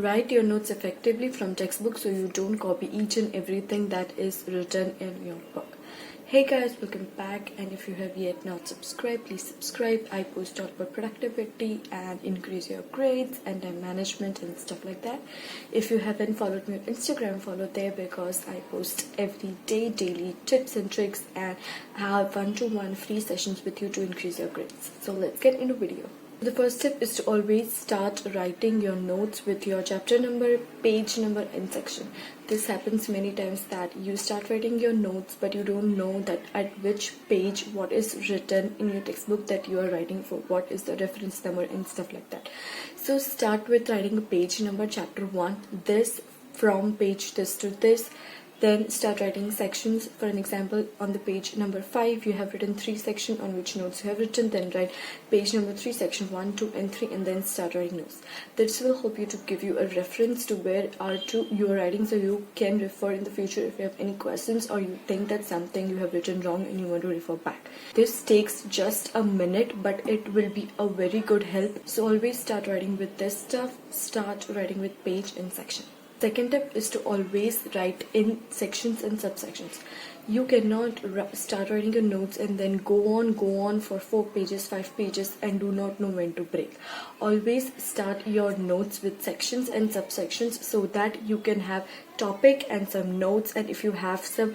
Write your notes effectively from textbook so you don't copy each and everything that is written in your book. Hey guys, welcome back, and if you have yet not subscribed, please subscribe. I post all about productivity and increase your grades and time management and stuff like that. If you haven't followed me on Instagram, follow there because I post every day daily tips and tricks and have one-to-one free sessions with you to increase your grades. So let's get into video. The first tip is to always start writing your notes with your chapter number, page number and section. This happens many times that you start writing your notes but you don't know that at which page what is written in your textbook that you are writing for, what is the reference number and stuff like that. So start with writing a page number, chapter 1, this from page this to this. Then start writing sections. For an example, on the page number 5, you have written 3 sections on which notes you have written. Then write page number 3, section 1, 2, and 3, and then start writing notes. This will help you to give you a reference to where you are writing, so you can refer in the future if you have any questions or you think that something you have written wrong and you want to refer back. This takes just a minute, but it will be a very good help. So always start writing with this stuff. Start writing with page and section. Second tip is to always write in sections and subsections. You cannot start writing your notes and then go on for 4 pages, 5 pages and do not know when to break. Always start your notes with sections and subsections so that you can have topic and some notes, and if you have some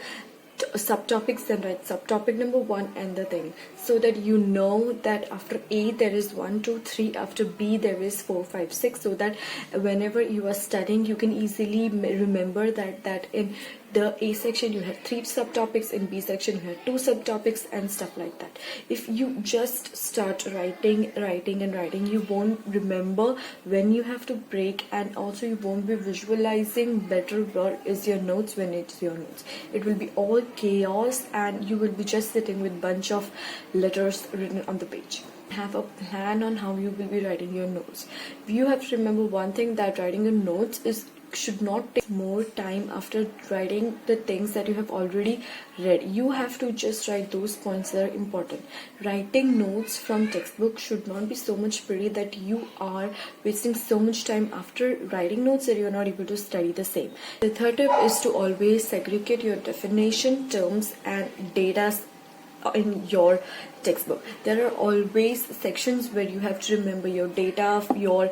subtopics, then write subtopic number 1 and the thing, so that you know that after A there is 1, 2, 3, after B there is 4, 5, 6, so that whenever you are studying you can easily remember that in the A section you had 3 subtopics, in B section you had 2 subtopics and stuff like that. If you just start writing, you won't remember when you have to break, and also you won't be visualizing better where is your notes when it's your notes. It will be all chaos and you will be just sitting with bunch of letters written on the page. Have a plan on how you will be writing your notes. You have to remember one thing, that writing your notes should not take more time after writing the things that you have already read. You have to just write those points that are important. Writing notes from textbook should not be so much pretty that you are wasting so much time after writing notes that you are not able to study the same. The third tip is to always segregate your definition, terms and data in your textbook. There are always sections where you have to remember your data, your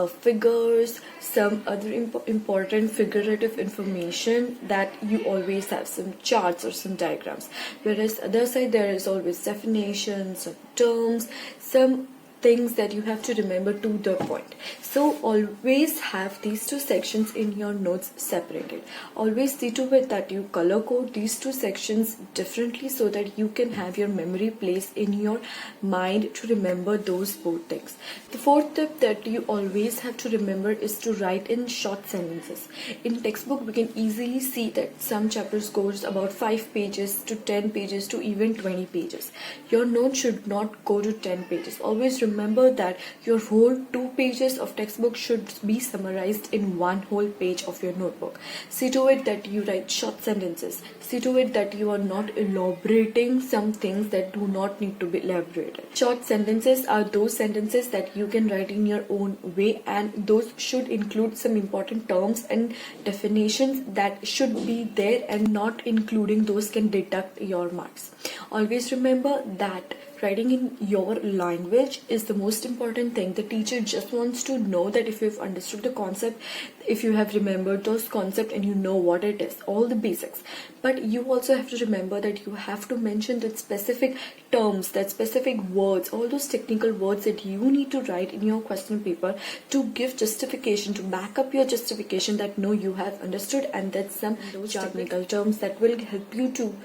figures, some other important figurative information that you always have, some charts or some diagrams. Whereas other side there is always definitions, some terms, some things that you have to remember to the point. So always have these 2 sections in your notes separated. Always see to it that you color code these 2 sections differently so that you can have your memory place in your mind to remember those both things. The fourth tip that you always have to remember is to write in short sentences. In textbook we can easily see that some chapters goes about 5 pages to 10 pages to even 20 pages. Your note should not go to 10 pages. Always remember that your whole 2 pages of textbook should be summarized in one whole page of your notebook. See to it that you write short sentences. See to it that you are not elaborating some things that do not need to be elaborated. Short sentences are those sentences that you can write in your own way, and those should include some important terms and definitions that should be there, and not including those can deduct your marks. Always remember that writing in your language is the most important thing. The teacher just wants to know that if you've understood the concept, if you have remembered those concepts and you know what it is, all the basics. But you also have to remember that you have to mention that specific terms, that specific words, all those technical words that you need to write in your question paper to give justification, to back up your justification that no, you have understood, and that's some those technical terms that will help you to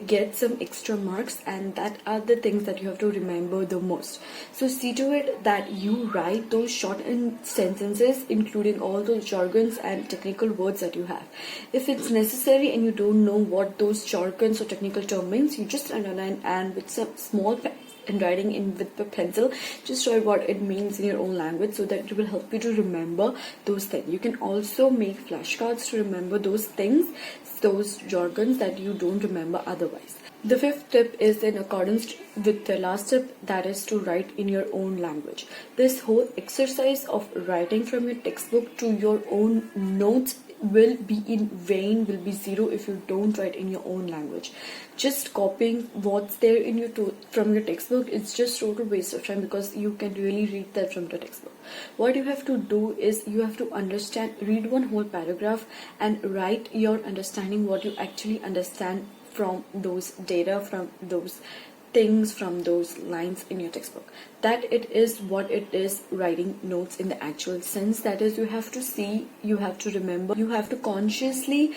get some extra marks, and that are the things that you have to remember the most. So see to it that you write those short sentences including all those jargons and technical words that you have. If it's necessary and you don't know what those jargons or technical term means, you just underline and with some small and writing in with the pencil, just write what it means in your own language so that it will help you to remember those things. You can also make flashcards to remember those things, those jargons that you don't remember otherwise. The fifth tip is in accordance with the last tip, that is to write in your own language. This whole exercise of writing from your textbook to your own notes will be in vain, will be zero if you don't write in your own language. Just copying what's there in your from your textbook is just total waste of time, because you can really read that from the textbook. What you have to do is you have to read one whole paragraph and write your understanding, what you actually understand from those data, from those things, from those lines in your textbook. That it is what it is, writing notes in the actual sense. That is, you have to see, you have to remember, you have to consciously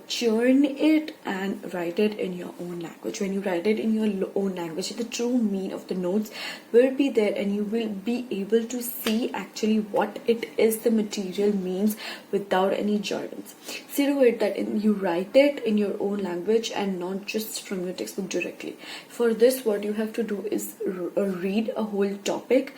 churn it and write it in your own language. When you write it in your own language, the true meaning of the notes will be there, and you will be able to see actually what it is the material means without any jargons. See to it that you write it in your own language and not just from your textbook directly. For this, what you have to do is read a whole topic,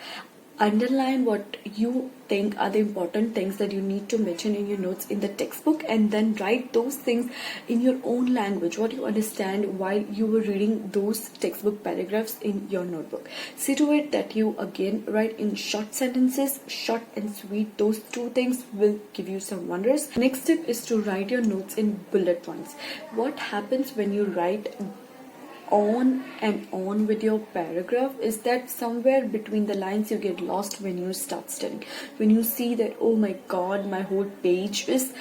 underline what you think are the important things that you need to mention in your notes in the textbook, and then write those things in your own language, what you understand while you were reading those textbook paragraphs in your notebook. See to it that you again write in short sentences, short and sweet. Those two things will give you some wonders. Next tip is to write your notes in bullet points. What happens when you write on and on with your paragraph is that somewhere between the lines you get lost when you start studying. When you see that, oh my god, my whole page is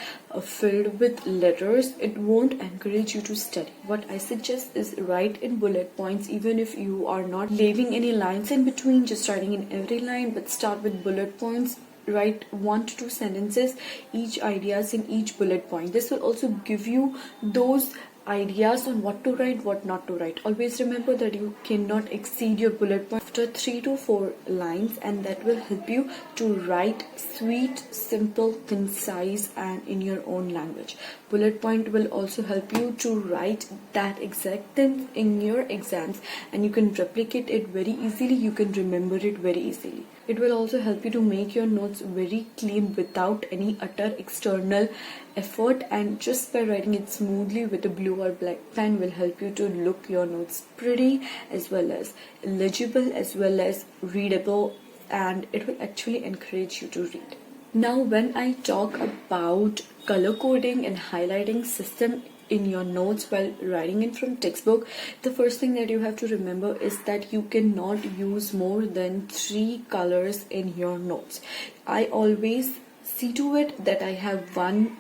filled with letters, it won't encourage you to study. What I suggest is write in bullet points, even if you are not leaving any lines in between, just writing in every line, but start with bullet points. Write 1 to 2 sentences, each ideas in each bullet point. This will also give you those ideas on what to write, what not to write. Always remember that you cannot exceed your bullet point after 3 to 4 lines, and that will help you to write sweet, simple, concise, and in your own language. Bullet point will also help you to write that exact thing in your exams, and you can replicate it very easily, you can remember it very easily. It will also help you to make your notes very clean without any utter external effort, and just by writing it smoothly with a blue or black pen will help you to look your notes pretty, as well as legible, as well as readable, and it will actually encourage you to read. Now, when I talk about color coding and highlighting system in your notes while writing it from textbook, the first thing that you have to remember is that you cannot use more than 3 colors in your notes. I always see to it that I have one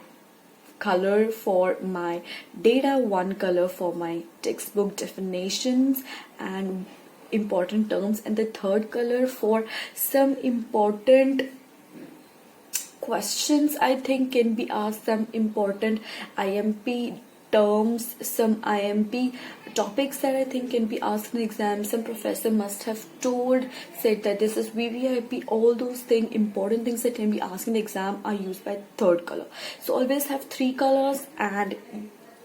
color for my data, one color for my textbook definitions and important terms, and the third color for some important questions I think can be asked, some important IMP terms, some IMP topics that I think can be asked in exam. Some professor must have said that this is VVIP. All those things, important things that can be asked in the exam are used by third color. So always have 3 colors, and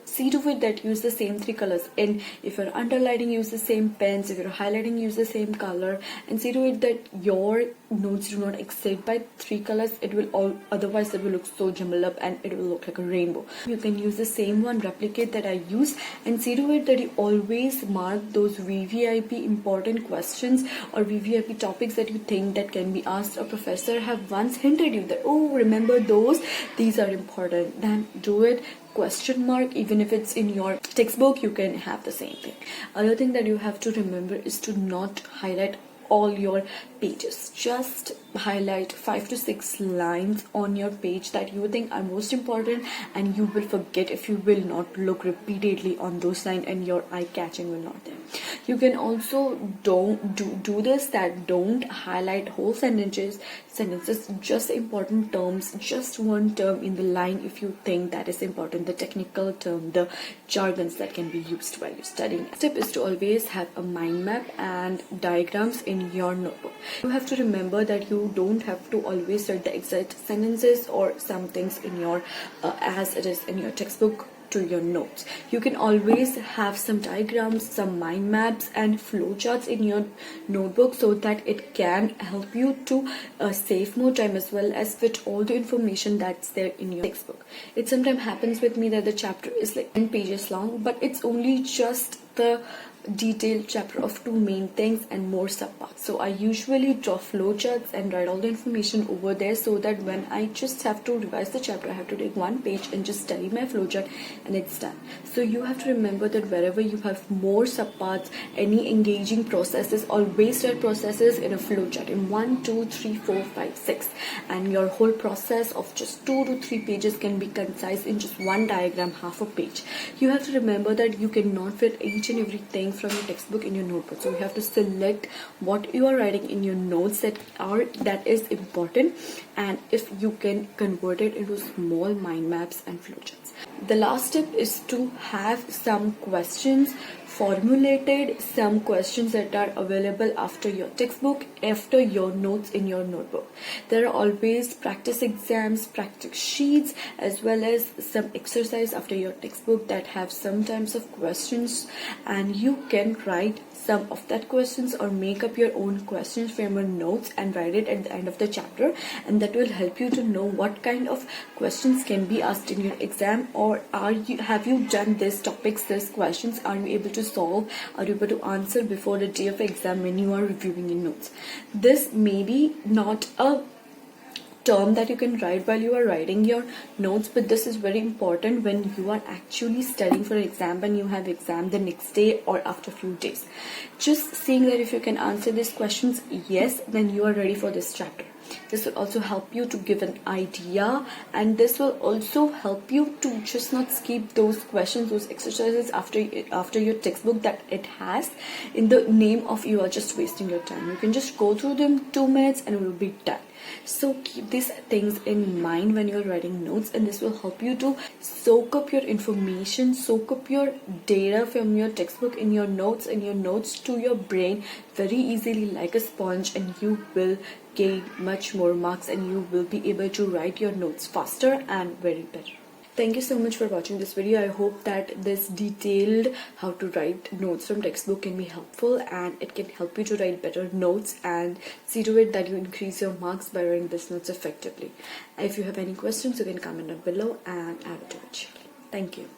see to it that use the same 3 colors. And if you're underlining, use the same pens. If you're highlighting, use the same color, and see to it that your notes do not exceed by 3 colors. It will otherwise it will look so jumbled up and it will look like a rainbow. You can use the same one, replicate that I use, and see to it that you always mark those VVIP important questions or VVIP topics that you think that can be asked. A professor have once hinted you that, oh, remember those, these are important, then do it. Question mark, even if it's in your textbook, you can have the same thing. Other thing that you have to remember is to not highlight all your pages. Just highlight 5 to 6 lines on your page that you think are most important, and you will forget if you will not look repeatedly on those lines, and your eye catching will not there. You can also don't do this, that don't highlight whole sentences, just important terms, just one term in the line if you think that is important, the technical term, the jargons that can be used while you're studying. Next step is to always have a mind map and diagrams in your notebook. You have to remember that you don't have to always write the exact sentences or some things in your as it is in your textbook to your notes. You can always have some diagrams, some mind maps and flowcharts in your notebook so that it can help you to save more time as well as fit all the information that's there in your textbook. It sometimes happens with me that the chapter is like 10 pages long, but it's only just the detailed chapter of two main things and more subparts. So I usually draw flowcharts and write all the information over there so that when I just have to revise the chapter, I have to take one page and just study my flowchart and it's done. So you have to remember that wherever you have more subparts, any engaging processes, always write processes in a flowchart in 1, 2, 3, 4, 5, 6, and your whole process of just 2 to 3 pages can be concise in just one diagram, half a page. You have to remember that you cannot fit each and everything from your textbook in your notebook, so you have to select what you are writing in your notes that is important, and if you can convert it into small mind maps and flowcharts. The last step is to have some questions formulated, some questions that are available after your textbook, after your notes in your notebook. There are always practice exams, practice sheets, as well as some exercise after your textbook that have some types of questions, and you can write some of that questions or make up your own questions from your notes and write it at the end of the chapter, and that will help you to know what kind of questions can be asked in your exam, or have you done these topics, these questions, are you able to solve, are you able to answer before the day of exam when you are reviewing your notes. This may be not a term that you can write while you are writing your notes, but this is very important when you are actually studying for an exam, and you have exam the next day or after a few days. Just seeing that if you can answer these questions, yes, then you are ready for this chapter. This will also help you to give an idea, and this will also help you to just not skip those questions, those exercises after your textbook that it has in the name of you are just wasting your time. You can just go through them 2 minutes and it will be done. So keep these things in mind when you're writing notes, and this will help you to soak up your information, soak up your data from your textbook in your notes to your brain very easily like a sponge, and you will gain much more marks and you will be able to write your notes faster and very better. Thank you so much for watching this video. I hope that this detailed how to write notes from textbook can be helpful, and it can help you to write better notes and see to it that you increase your marks by writing these notes effectively. If you have any questions, you can comment down below and I will do it. Thank you.